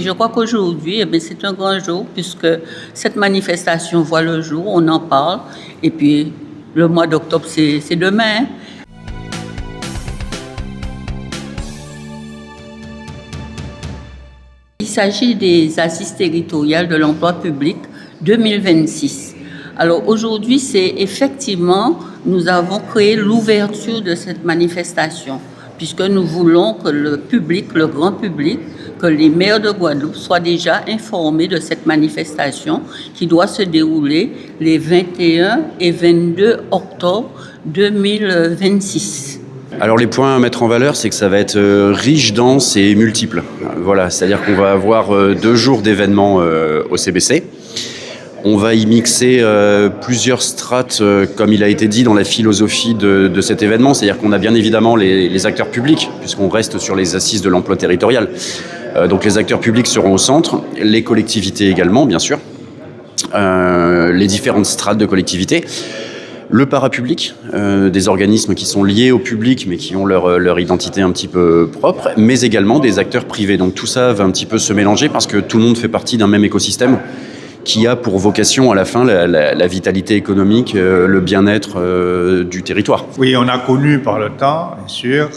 je crois qu'aujourd'hui, c'est un grand jour puisque cette manifestation voit le jour, on en parle. Et puis, le mois d'octobre, c'est demain. Il s'agit des assises territoriales de l'emploi public 2026. Alors aujourd'hui, c'est effectivement, nous avons créé l'ouverture de cette manifestation, puisque nous voulons que le public, le grand public, que les maires de Guadeloupe soient déjà informés de cette manifestation qui doit se dérouler les 21 et 22 octobre 2026. Alors les points à mettre en valeur, c'est que ça va être riche, dense et multiple. Voilà, c'est-à-dire qu'on va avoir 2 jours d'événements au CBC. On va y mixer plusieurs strates, comme il a été dit dans la philosophie de cet événement. C'est-à-dire qu'on a bien évidemment les acteurs publics, puisqu'on reste sur les assises de l'emploi territorial. Donc les acteurs publics seront au centre, les collectivités également, bien sûr, les différentes strates de collectivités. Le parapublic, des organismes qui sont liés au public mais qui ont leur identité un petit peu propre, mais également des acteurs privés. Donc tout ça va un petit peu se mélanger parce que tout le monde fait partie d'un même écosystème qui a pour vocation à la fin la vitalité économique, le bien-être du territoire. Oui, on a connu par le temps, bien sûr,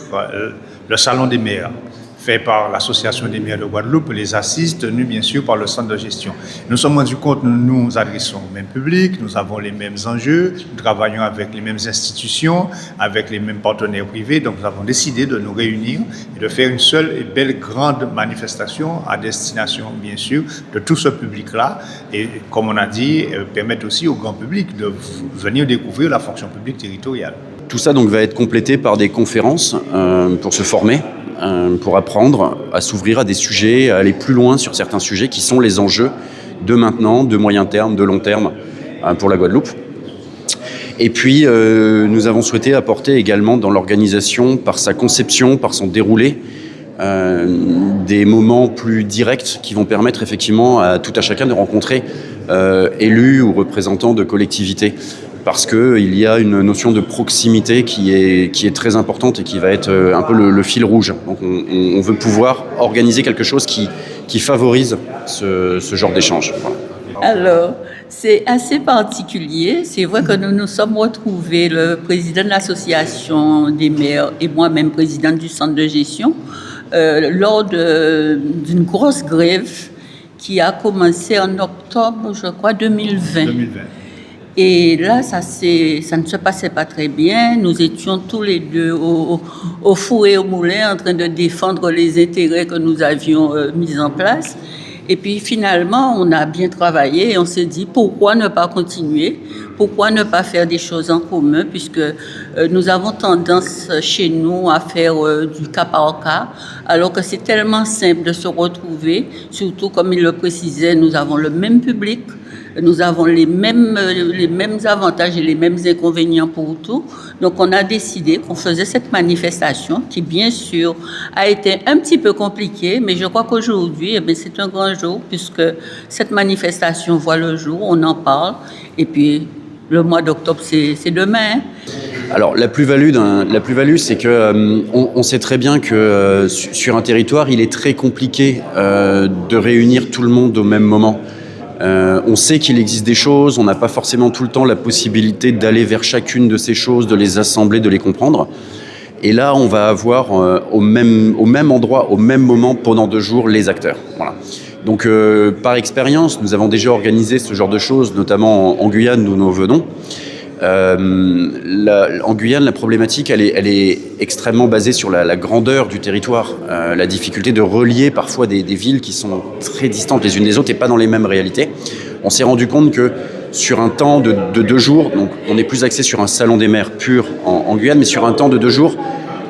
le Salon des maires, fait par l'Association des maires de Guadeloupe, les assises tenues bien sûr par le centre de gestion. Nous sommes rendus compte que nous nous adressons au même public, nous avons les mêmes enjeux, nous travaillons avec les mêmes institutions, avec les mêmes partenaires privés, donc nous avons décidé de nous réunir et de faire une seule et belle grande manifestation à destination bien sûr de tout ce public-là et comme on a dit, permettre aussi au grand public de venir découvrir la fonction publique territoriale. Tout ça donc va être complété par des conférences pour se former, pour apprendre à s'ouvrir à des sujets, à aller plus loin sur certains sujets qui sont les enjeux de maintenant, de moyen terme, de long terme pour la Guadeloupe. Et puis, nous avons souhaité apporter également dans l'organisation, par sa conception, par son déroulé, des moments plus directs qui vont permettre effectivement à tout à chacun de rencontrer élus ou représentants de collectivités. Parce qu'il y a une notion de proximité qui est très importante et qui va être un peu le fil rouge. Donc on veut pouvoir organiser quelque chose qui favorise ce genre d'échange. Voilà. Alors, c'est assez particulier. C'est vrai que nous nous sommes retrouvés, le président de l'association des maires et moi-même présidente du centre de gestion, lors d'une grosse grève qui a commencé en octobre, je crois, 2020. Et là, ça ne se passait pas très bien. Nous étions tous les deux au four et au moulin en train de défendre les intérêts que nous avions mis en place. Et puis finalement, on a bien travaillé et on s'est dit pourquoi ne pas continuer, pourquoi ne pas faire des choses en commun puisque nous avons tendance chez nous à faire du cas par cas alors que c'est tellement simple de se retrouver, surtout comme il le précisait, nous avons le même public. Nous avons les mêmes avantages et les mêmes inconvénients pour tout. Donc, on a décidé qu'on faisait cette manifestation qui, bien sûr, a été un petit peu compliquée, mais je crois qu'aujourd'hui, c'est un grand jour puisque cette manifestation voit le jour, on en parle. Et puis, le mois d'octobre, c'est demain. Alors, la plus-value, c'est que on sait très bien que sur un territoire, il est très compliqué de réunir tout le monde au même moment. On sait qu'il existe des choses, on n'a pas forcément tout le temps la possibilité d'aller vers chacune de ces choses, de les assembler, de les comprendre. Et là, on va avoir au même endroit, au même moment, pendant 2 jours, les acteurs. Voilà. Donc, par expérience, nous avons déjà organisé ce genre de choses, notamment en Guyane, d'où nous venons. En Guyane, la problématique, elle est extrêmement basée sur la grandeur du territoire, la difficulté de relier parfois des villes qui sont très distantes les unes des autres et pas dans les mêmes réalités. On s'est rendu compte que sur un temps de 2 jours, donc on est plus axé sur un salon des maires pur en Guyane, mais sur un temps de 2 jours,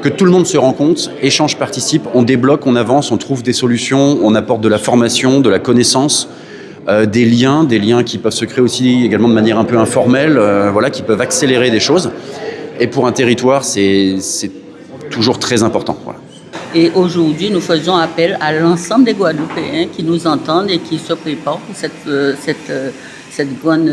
que tout le monde se rencontre, échange, participe, on débloque, on avance, on trouve des solutions, on apporte de la formation, de la connaissance, des liens qui peuvent se créer aussi également de manière un peu informelle, qui peuvent accélérer des choses. Et pour un territoire, c'est toujours très important. Voilà. Et aujourd'hui, nous faisons appel à l'ensemble des Guadeloupéens qui nous entendent et qui se préparent pour cette grande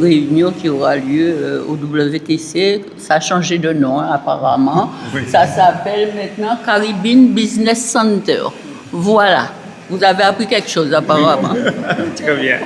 réunion qui aura lieu au WTC. Ça a changé de nom, apparemment. Oui. Ça s'appelle maintenant Caribbean Business Center. Voilà. Vous avez appris quelque chose apparemment. Très bien.